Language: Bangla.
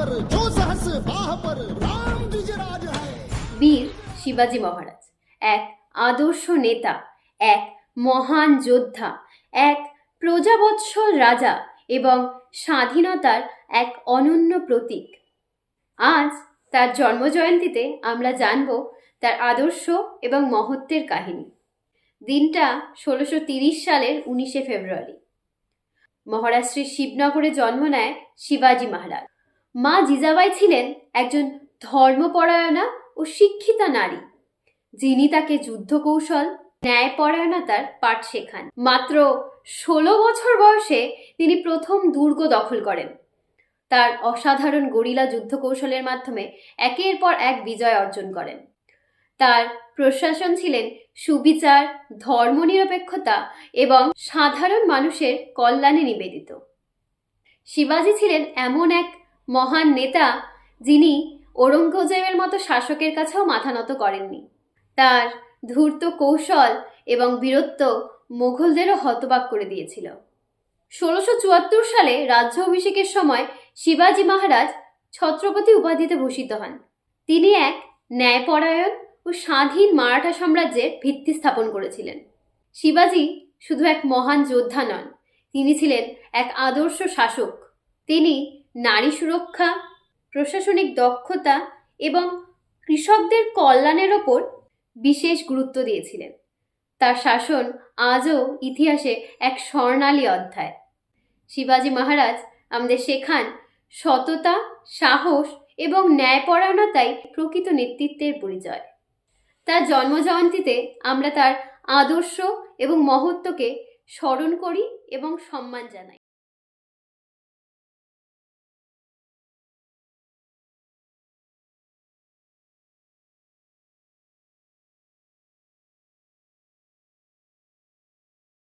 पर जो सहस बाह पर राम द्विजराज है। বীর শিবাজী মহারাজ এক আদর্শ নেতা, এক মহান যোদ্ধা, এক প্রজাবৎসল রাজা এবং স্বাধীনতার এক অনন্য প্রতীক। আজ তার জন্মজয়ন্তীতে আমরা জানব তার আদর্শ এবং মহত্বের কাহিনী। দিনটা 1630 সালের 19শে ফেব্রুয়ারি। মহারাষ্ট্রের শিবনগরে জন্ম নেয় শিবাজী মহারাজ। মা জিজাবাই ছিলেন একজন ধর্মপরায়ণা ও শিক্ষিতা নারী, যিনি তাকে যুদ্ধকৌশল, ন্যায়পরায়ণতার পাঠ শেখান। মাত্র 16 বছর বয়সে তিনি প্রথম দুর্গ দখল করেন। তার অসাধারণ গরিলা যুদ্ধকৌশলের মাধ্যমে একের পর এক বিজয় অর্জন করেন। তার প্রশাসন ছিলেন সুবিচার, ধর্মনিরপেক্ষতা এবং সাধারণ মানুষের কল্যাণে নিবেদিত। শিবাজী ছিলেন এমন এক মহান নেতা যিনি ঔরঙ্গজেবের মতো শাসকের কাছেও মাথা নত করেননি। তার ধূর্ত কৌশল এবং বীরত্ব মোগলদেরও হতবাক করে দিয়েছিল। 1674 সালে রাজ্য অভিষেকের সময় শিবাজী মহারাজ ছত্রপতি উপাধিতে ভূষিত হন। তিনি এক ন্যায়পরায়ণ ও স্বাধীন মারাঠা সাম্রাজ্যের ভিত্তি স্থাপন করেছিলেন। শিবাজী শুধু এক মহান যোদ্ধা নন, তিনি ছিলেন এক আদর্শ শাসক। তিনি নারী সুরক্ষা, প্রশাসনিক দক্ষতা এবং কৃষকদের কল্যাণের ওপর বিশেষ গুরুত্ব দিয়েছিলেন। তার শাসন আজও ইতিহাসে এক স্বর্ণালী অধ্যায়। শিবাজী মহারাজ আমাদের শেখান সততা, সাহস এবং ন্যায়পরায়ণতাই প্রকৃত নেতৃত্বের পরিচয়। তার জন্মজয়ন্তীতে আমরা তার আদর্শ এবং মহত্বকে স্মরণ করি এবং সম্মান জানাই।